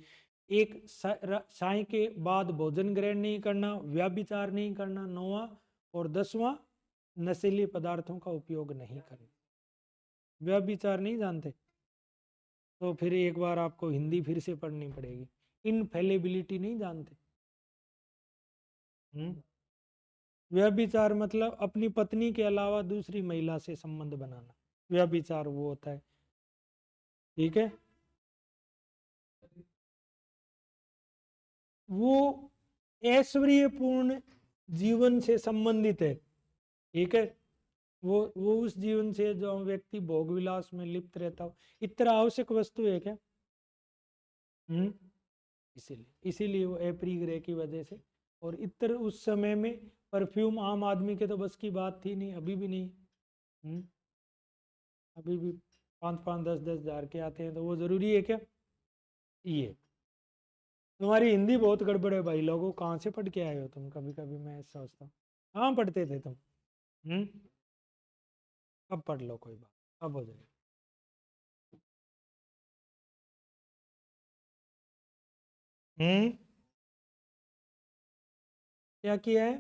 एक साय के बाद भोजन ग्रहण नहीं करना, व्याभिचार नहीं करना, 9वां। और 10वां, नशीले पदार्थों का उपयोग नहीं करना। व्याभिचार नहीं जानते तो फिर एक बार आपको हिंदी फिर से पढ़नी पड़ेगी। इनफेलिबिलिटी नहीं जानते? व्यभिचार मतलब अपनी पत्नी के अलावा दूसरी महिला से संबंध बनाना, व्यभिचार वो होता है। ठीक है, वो ऐश्वर्यपूर्ण जीवन से संबंधित है। ठीक है, वो उस जीवन से जो व्यक्ति भोग विलास में लिप्त रहता हो। इतना आवश्यक वस्तु है क्या? हम्म इसीलिए इसीलिए वो अप्रिय की वजह से। और इत्र उस समय में, परफ्यूम आम आदमी के तो बस की बात थी नहीं, अभी भी नहीं। हम्म अभी भी 5-5, 10-10 हजार के आते हैं, तो वो जरूरी है क्या? ये तुम्हारी हिंदी बहुत गड़बड़ है भाई, लोगों कहाँ से पढ़ के आए हो तुम? कभी कभी मैं ऐसा सोचता हूँ। हाँ पढ़ते थे तुम। हम्म अब पढ़ लो, कोई बात, अब हो जाएगा। हम्म क्या किया है?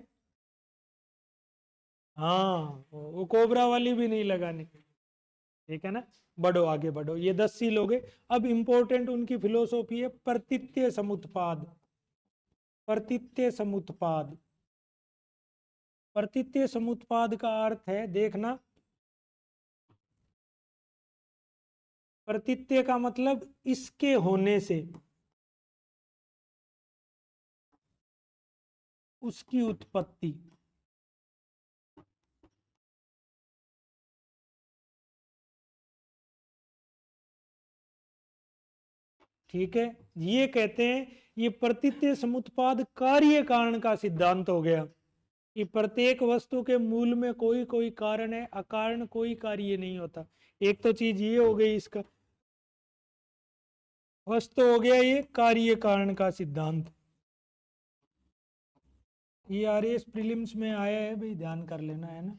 हाँ, वो कोबरा वाली भी नहीं लगानी। ठीक है ना? बढ़ो आगे बढ़ो, ये 10 सील हो गए। अब इंपॉर्टेंट उनकी फिलोसॉफी है प्रतित्य समुत्पाद। प्रतित्य समुत्पाद, प्रतित्य समुत्पाद का अर्थ है, देखना, प्रतित्य का मतलब इसके होने से उसकी उत्पत्ति। ठीक है, ये कहते हैं, ये प्रतित्य समुत्पाद कार्य कारण का सिद्धांत हो गया कि प्रत्येक वस्तु के मूल में कोई कोई कारण है, अकारण कोई कार्य नहीं होता। एक तो चीज ये हो गई इसका, वस्तु हो गया ये कार्य कारण का सिद्धांत। ये आरएएस प्रीलिम्स में आया है भाई, ध्यान कर लेना, है ना?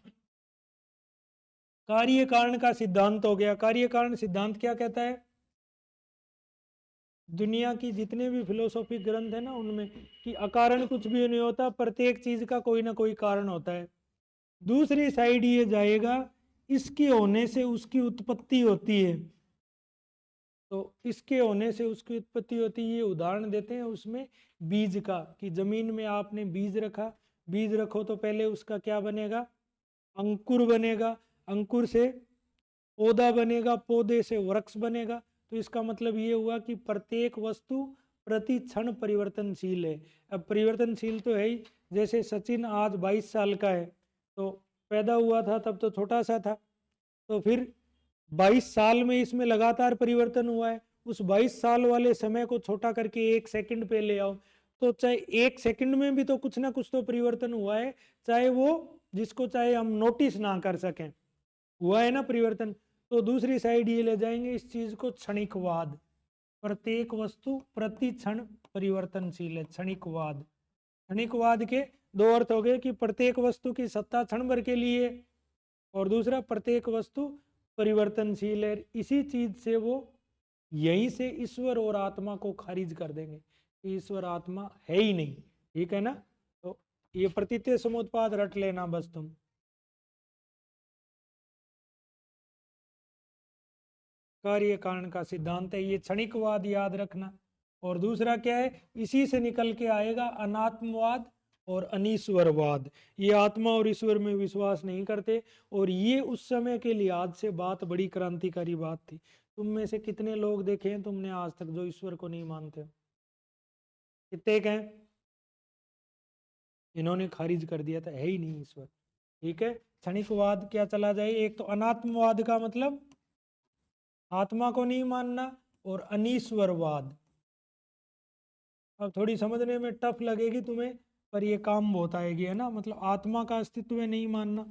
कार्य कारण का सिद्धांत हो गया। कार्य कारण सिद्धांत क्या कहता है? दुनिया की जितने भी फिलोसॉफी ग्रंथ है ना उनमें, कि अकारण कुछ भी नहीं होता, प्रत्येक चीज का कोई ना कोई कारण होता है। दूसरी साइड ये जाएगा, इसके होने से उसकी उत्पत्ति होती है, तो इसके होने से उसकी उत्पत्ति होती है। ये उदाहरण देते हैं उसमें बीज का, कि जमीन में आपने बीज रखा, बीज रखो तो पहले उसका क्या बनेगा, अंकुर बनेगा, अंकुर से पौधा बनेगा, पौधे से वृक्ष बनेगा। तो इसका मतलब ये हुआ कि प्रत्येक वस्तु प्रति क्षण परिवर्तनशील है। अब परिवर्तनशील तो है ही, जैसे सचिन आज 22 साल का है, तो पैदा हुआ था तब तो छोटा सा था, तो फिर 22 साल में इसमें लगातार परिवर्तन हुआ है। उस 22 साल वाले समय को छोटा करके 1 सेकंड पे ले आओ, तो चाहे 1 सेकंड में भी तो कुछ ना कुछ तो परिवर्तन हुआ है, चाहे वो जिसको चाहे हम नोटिस ना कर सकें, हुआ है ना परिवर्तन। तो दूसरी साइड ये ले जाएंगे इस चीज को क्षणिकवाद, प्रत्येक वस्तु प्रति क्षण परिवर्तनशील है, क्षणिकवाद। क्षणिकवाद के दो अर्थ हो गए, कि प्रत्येक वस्तु की सत्ता क्षण भर के लिए, और दूसरा प्रत्येक वस्तु परिवर्तनशील है। इसी चीज से वो यहीं से ईश्वर और आत्मा को खारिज कर देंगे कि ईश्वर आत्मा है ही नहीं। ठीक है ना, तो ये प्रतीत्य समुत्पाद रट लेना बस तुम। कार्य कारण का सिद्धांत है, ये क्षणिकवाद याद रखना। और दूसरा क्या है, इसी से निकल के आएगा अनात्मवाद और अनीश्वरवाद। ये आत्मा और ईश्वर में विश्वास नहीं करते, और ये उस समय के लिहाज से बात बड़ी क्रांतिकारी बात थी। तुम में से कितने लोग देखे हैं तुमने आज तक जो ईश्वर को नहीं मानते? कितने हैं? इन्होंने खारिज कर दिया था, है ही नहीं ईश्वर। ठीक है, क्षणिकवाद क्या चला जाए, एक तो अनात्मवाद का मतलब आत्मा को नहीं मानना, और अनीश्वरवाद। अब थोड़ी समझने में टफ लगेगी तुम्हें, पर ये काम बहुत आएगी, है ना। मतलब आत्मा का अस्तित्व नहीं मानना,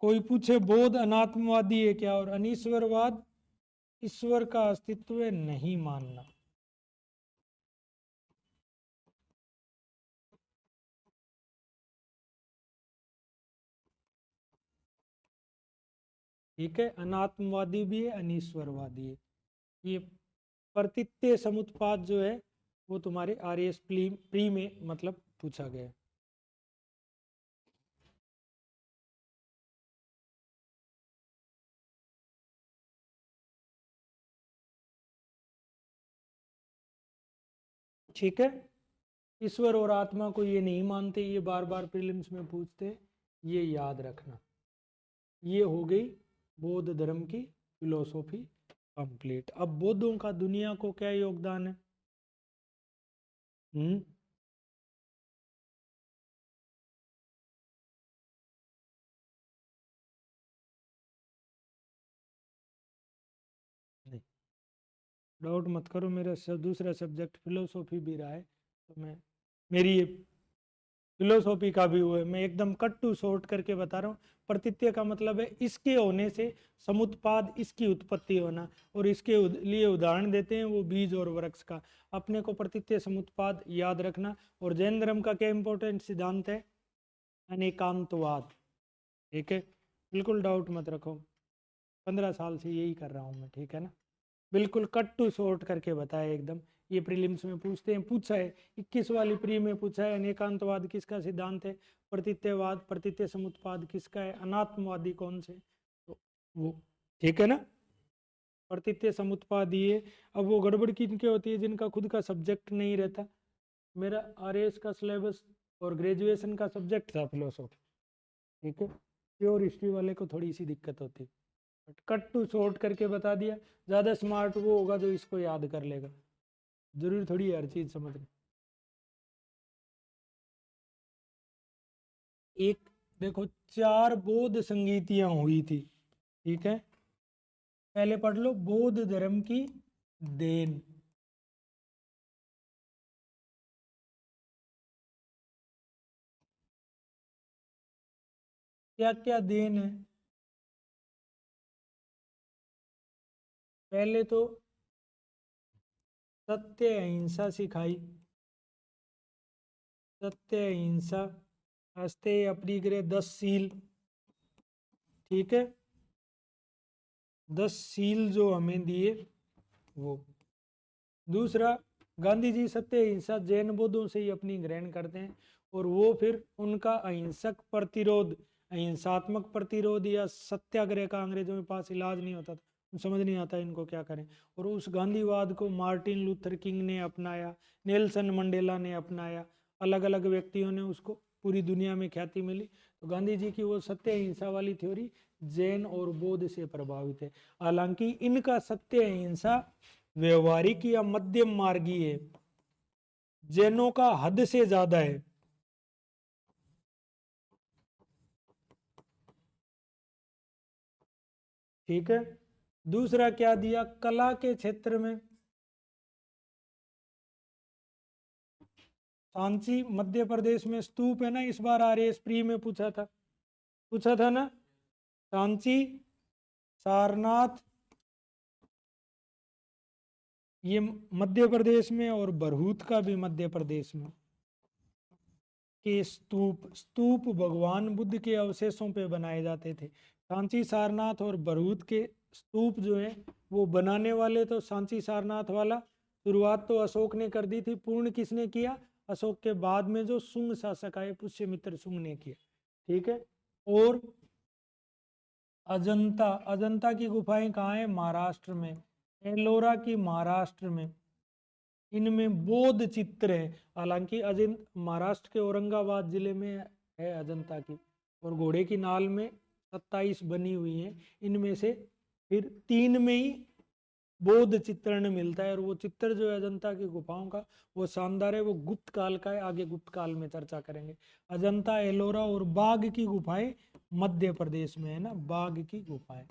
कोई पूछे बोध अनात्मवादी है क्या, और अनीश्वरवाद ईश्वर का अस्तित्व नहीं मानना। ठीक है, अनात्मवादी भी है, अनीश्वरवादी है। ये प्रतीत्य समुत्पाद जो है वो तुम्हारे आरएस प्री में मतलब पूछा गया है। ठीक है, ईश्वर और आत्मा को ये नहीं मानते, ये बार बार प्रीलिम्स में पूछते, ये याद रखना। ये हो गई बौद्ध धर्म की फिलोसॉफी कंप्लीट। अब बौद्धों का दुनिया को क्या योगदान है? हम्म नहीं, डाउट मत करो, मेरा दूसरा सब्जेक्ट फिलोसॉफी भी रहा है, तो मैं मेरी ये फिलोसॉफी का भी हुआ है। मैं एकदम कट टू शॉर्ट करके बता रहा हूँ। प्रतीत्य का मतलब है इसके होने से समुत्पाद, इसकी उत्पत्ति होना, और इसके लिए उदाहरण देते हैं वो बीज और वृक्ष का। अपने को प्रतीत्य समुत्पाद याद रखना। और जैन धर्म का क्या इंपॉर्टेंट सिद्धांत है? अनेकांतवाद। ठीक है, बिल्कुल डाउट मत रखो, 15 साल से यही कर रहा हूँ मैं। ठीक है ना, बिल्कुल कट टू शॉर्ट करके बताया एकदम। ये प्रीलिम्स में पूछते हैं, पूछा है 21 वाली प्री में पूछा है, अनेकांतवाद किसका सिद्धांत है, प्रतीत्यवाद, प्रतीत्य समुत्पाद किसका है, अनात्मवादी कौन से, तो वो। ठीक है ना, प्रतीत्य समुत्पाद ये। अब वो गड़बड़ किनके होती है जिनका खुद का सब्जेक्ट नहीं रहता। मेरा आरएस का सिलेबस और ग्रेजुएशन का सब्जेक्ट था फिलोसॉफी। ठीक है, प्योर हिस्ट्री वाले को थोड़ी सी दिक्कत होती है, बट कट टू शॉर्ट करके बता दिया। ज़्यादा स्मार्ट वो होगा जो इसको याद कर लेगा, जरूरी थोड़ी है हर चीज़ समझना। एक देखो, 4 बौद्ध संगीतियां हुई थी। ठीक है, पहले पढ़ लो बौद्ध धर्म की देन। क्या क्या देन है? पहले तो सत्य अहिंसा सिखाई, सत्य अहिंसा, अस्तेय अपरिग्रह 10 शील, ठीक है, 10 शील जो हमें दिए वो। दूसरा, गांधी जी सत्य अहिंसा जैन बौद्धों से ही अपनी ग्रहण करते हैं, और वो फिर उनका अहिंसक प्रतिरोध, अहिंसात्मक प्रतिरोध या सत्याग्रह का अंग्रेजों के पास इलाज नहीं होता था, समझ नहीं आता इनको क्या करें, और उस गांधीवाद को मार्टिन लूथर किंग ने अपनाया, नेल्सन मंडेला ने अपनाया, अलग अलग व्यक्तियों ने उसको, पूरी दुनिया में ख्याति मिली। तो गांधी जी की वो सत्य अहिंसा वाली थ्योरी जैन और बौद्ध से प्रभावित है। हालांकि इनका सत्य अहिंसा व्यवहारिक या मध्यम मार्गी है, जैनों का हद से ज्यादा है। ठीक है, दूसरा क्या दिया, कला के क्षेत्र में सांची मध्य प्रदेश में स्तूप है ना, इस बार आरएएस प्री में पूछा था ना, सांची, सारनाथ, ये मध्य प्रदेश में, और बरहूत का भी मध्य प्रदेश में के स्तूप, स्तूप भगवान बुद्ध के अवशेषों पे बनाए जाते थे। सांची, सारनाथ और बरहूत के स्तूप जो है वो बनाने वाले, तो सांची सारनाथ वाला शुरुआत तो अशोक ने कर दी थी, पूर्ण किसने किया, अशोक के बाद में जो शुंग शासक आए पुष्यमित्र शुंग ने किया। ठीक है, और अजंता, अजंता की गुफाएं कहाँ है, महाराष्ट्र में, एलोरा की महाराष्ट्र में, इनमें बौद्ध चित्र है। हालांकि अजंत महाराष्ट्र के औरंगाबाद जिले में है अजंता की, और घोड़े की नाल में 27 बनी हुई है, इनमें से फिर 3 में ही बौद्ध चित्रण मिलता है, और वो चित्र जो है अजंता की गुफाओं का वो शानदार है, वो गुप्त काल का है, आगे गुप्त काल में चर्चा करेंगे। अजंता, एलोरा और बाघ की गुफाएं मध्य प्रदेश में है ना, बाघ की गुफाएं।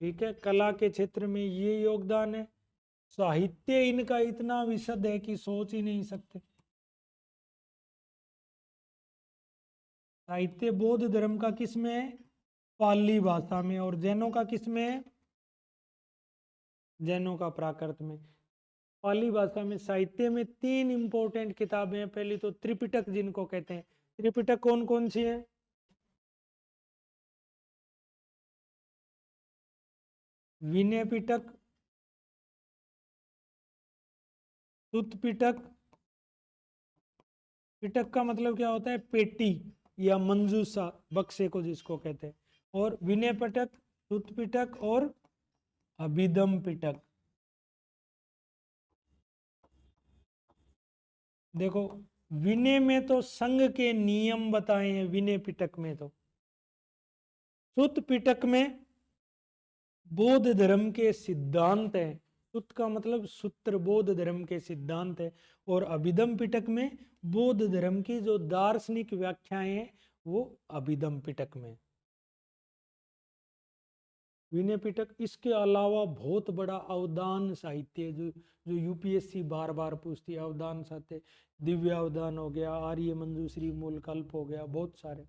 ठीक है, कला के क्षेत्र में ये योगदान है। साहित्य इनका इतना विशद है कि सोच ही नहीं सकते। साहित्य बौद्ध धर्म का किस में है, पाली भाषा में, और जैनों का किस में है, जैनों का प्राकृत में। पाली भाषा में साहित्य में 3 इंपॉर्टेंट किताबें हैं। पहली तो त्रिपिटक जिनको कहते हैं, त्रिपिटक कौन कौन सी है, विनय पिटक, सुत पिटक, पिटक का मतलब क्या होता है, पेटी या मंजूसा, बक्से को जिसको कहते हैं, और विनय पिटक, सुत पिटक और अभिधम पिटक। देखो, विनय में तो संघ के नियम बताए हैं, विनय पिटक में तो, सुत पिटक में बौद्ध धर्म के सिद्धांत है, सुत का मतलब सूत्र, बौद्ध धर्म के सिद्धांत है, और अभिधम पिटक में बौद्ध धर्म की जो दार्शनिक व्याख्याएं हैं वो अभिधम पिटक में। विनय पिटक, इसके अलावा बहुत बड़ा अवदान साहित्य जो जो यूपीएससी बार बार पूछती है, अवदान साहित्य, दिव्य अवदान हो गया, आर्य मंजूश्री, मूल कल्प हो गया, बहुत सारे।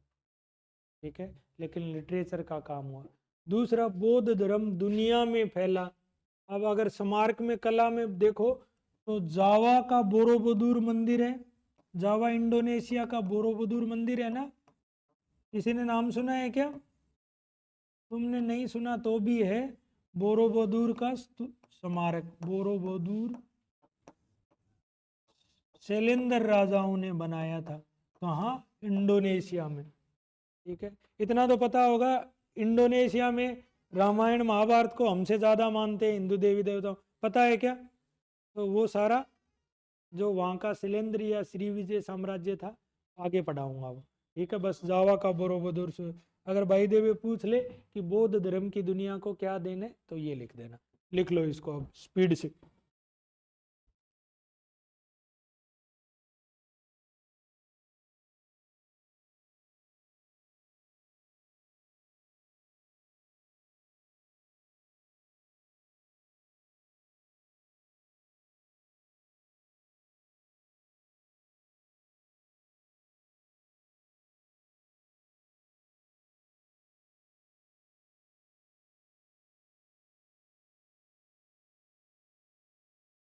ठीक है, लेकिन लिटरेचर का काम हुआ। दूसरा, बौद्ध धर्म दुनिया में फैला। अब अगर स्मारक में, कला में देखो तो जावा का बोरोबुदुर मंदिर है, जावा इंडोनेशिया का बोरोबुदुर मंदिर है ना, किसी ने नाम सुना है क्या, तुमने नहीं सुना तो भी है, बोरोबुदुर का स्मारक, बोरोबुदुर शैलेंद्र राजाओं ने बनाया था, कहाँ, इंडोनेशिया में। ठीक है, इतना तो पता होगा, इंडोनेशिया में रामायण महाभारत को हमसे ज्यादा मानते हैं हिंदू देवी देवताओं, पता है क्या, तो वो सारा जो वहाँ का शिलेंद्र या श्री विजय साम्राज्य था, आगे पढ़ाऊंगा वो। ठीक है, बस जावा का बोरोबुदुर अगर भाई देवी पूछ ले कि बौद्ध धर्म की दुनिया को क्या देने, तो ये लिख देना, लिख लो इसको अब स्पीड से।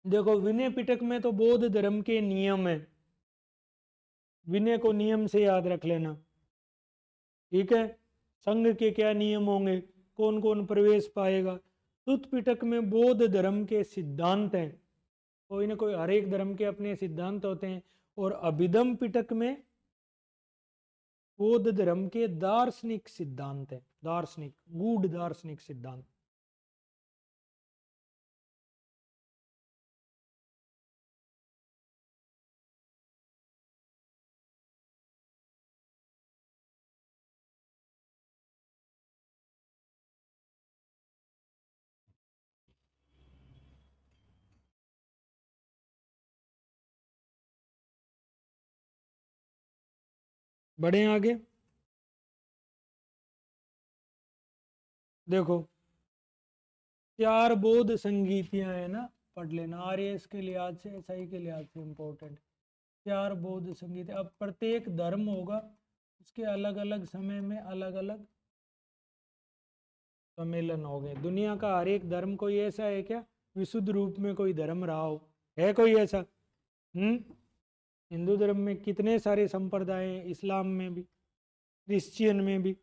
देखो, विनय पिटक में तो बौद्ध धर्म के नियम है, विनय को नियम से याद रख लेना। ठीक है, संघ के क्या नियम होंगे, कौन कौन प्रवेश पाएगा। सुत पिटक में बौद्ध धर्म के सिद्धांत हैं, कोई ना कोई, हर एक धर्म के अपने सिद्धांत होते हैं। और अभिधम पिटक में बौद्ध धर्म के दार्शनिक सिद्धांत है, दार्शनिक, गूढ़ दार्शनिक सिद्धांत। बढ़े आगे, देखो 4 बौद्ध संगीतियां है ना, पढ़ लेना, आर्यस के लिहाज से, एसआई के लिहाज से इम्पोर्टेंट। 4 बौद्ध संगीत। अब प्रत्येक धर्म होगा, उसके अलग अलग समय में अलग अलग सम्मेलन हो गए। दुनिया का हर एक धर्म कोई ऐसा है क्या विशुद्ध रूप में कोई धर्म रहा हो, है कोई ऐसा? हिंदू धर्म में कितने सारे संप्रदाय हैं, इस्लाम में भी, क्रिश्चियन में भी,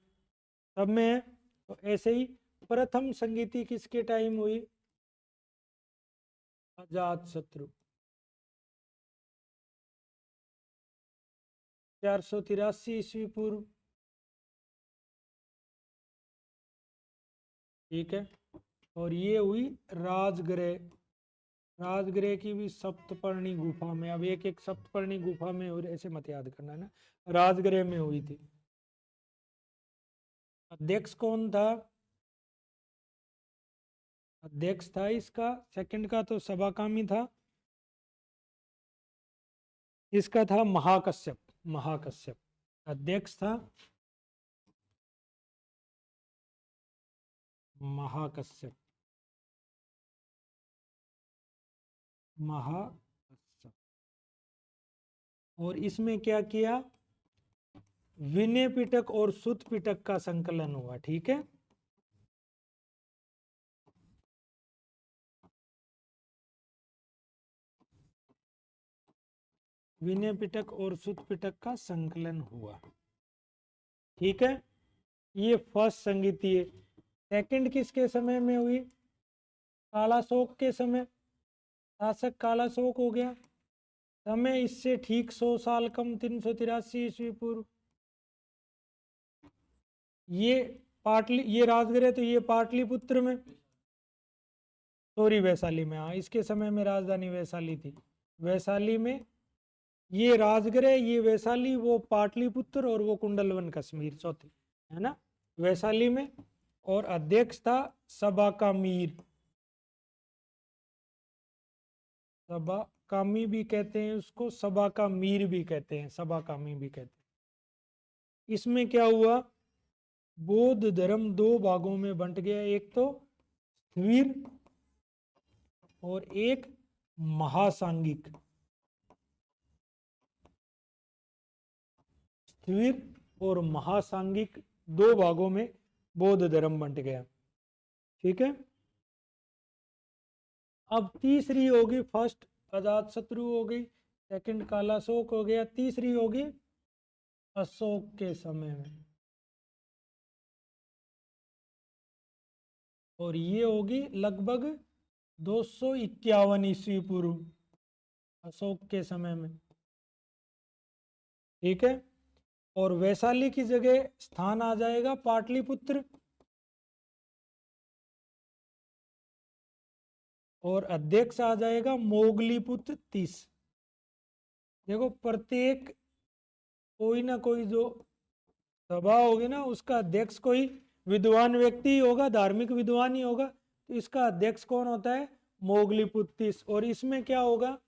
सब में है। तो ऐसे ही प्रथम संगीति किसके टाइम हुई? अजात शत्रु, 483 ईस्वी पूर्व। ठीक है, और ये हुई राजगृह, राजगृह की भी सप्तपर्णी गुफा में। अब एक एक सप्तपर्णी गुफा में, और ऐसे मत याद करना है ना, राजगृह में हुई थी। अध्यक्ष कौन था? अध्यक्ष था इसका, सेकंड का तो सभाकामी था, इसका था महाकश्यप, महाकश्यप अध्यक्ष था, महाकश्यप, महाकश्यप। और इसमें क्या किया? विनय पिटक और सुत पिटक का संकलन हुआ। ठीक है, विनय पिटक और सुत पिटक का संकलन हुआ। ठीक है, ये फर्स्ट संगीति है। सेकंड किसके समय में हुई? कालाशोक के समय, शासक कालाशोक हो गया, समय इससे ठीक 100 साल कम, 383 ईस्वी पूर्व। ये राजगृह, तो ये पाटलिपुत्र में, सॉरी वैशाली में, हाँ इसके समय में राजधानी वैशाली थी, वैशाली में ये राजगृह, ये वैशाली, वो पाटलिपुत्र, और वो कुंडलवन कश्मीर चौथी, है ना, वैशाली में। और अध्यक्ष था सभा का मीर, सभा कामी भी कहते हैं उसको, सभा का मीर भी कहते हैं, सभा कामी भी कहते हैं। इसमें क्या हुआ? बौद्ध धर्म 2 भागों में बंट गया, एक तो स्थिर और एक महासांगिक। स्थिर और महासांगिक 2 भागों में बौद्ध धर्म बंट गया। ठीक है, अब तीसरी होगी, फर्स्ट अजात शत्रु हो गई, सेकंड कालाशोक हो गया, तीसरी होगी अशोक के समय में, और ये होगी लगभग 251 ईस्वी पूर्व, अशोक के समय में। ठीक है, और वैशाली की जगह स्थान आ जाएगा पाटलिपुत्र, और अध्यक्ष आ जाएगा मोगलीपुत्र 30। देखो प्रत्येक कोई ना कोई जो सभा होगी ना, उसका अध्यक्ष कोई विद्वान व्यक्ति होगा, धार्मिक विद्वान ही होगा। तो इसका अध्यक्ष कौन होता है? मोगलीपुत्र 30। और इसमें क्या होगा?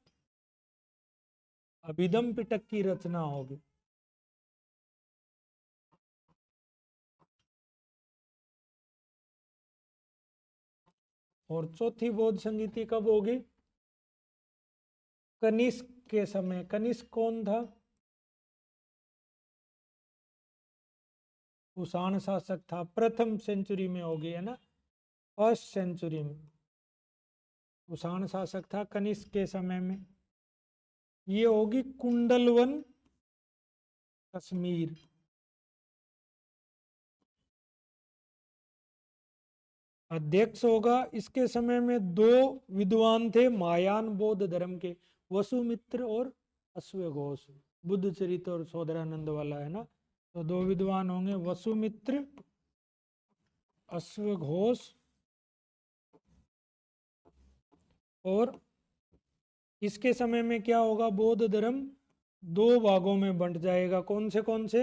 अभिधम पिटक की रचना होगी। और चौथी बौद्ध संगीति कब होगी? कनिष्क के समय। कनिष्क कौन था? कुषाण शासक था, प्रथम सेंचुरी में होगी, है ना, फर्स्ट सेंचुरी में कुषाण शासक था, कनिष्क के समय में। ये होगी कुंडलवन कश्मीर। अध्यक्ष होगा, इसके समय में दो विद्वान थे महायान बौद्ध धर्म के, वसुमित्र और अश्वघोष। बुद्ध चरित्र और सोदरानंद वाला है ना, तो दो विद्वान होंगे, वसुमित्र अश्वघोष। और इसके समय में क्या होगा, बौद्ध धर्म दो भागों में बंट जाएगा। कौन से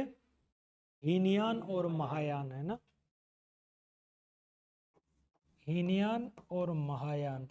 हीनयान और महायान, है ना, हीनयान और महायान।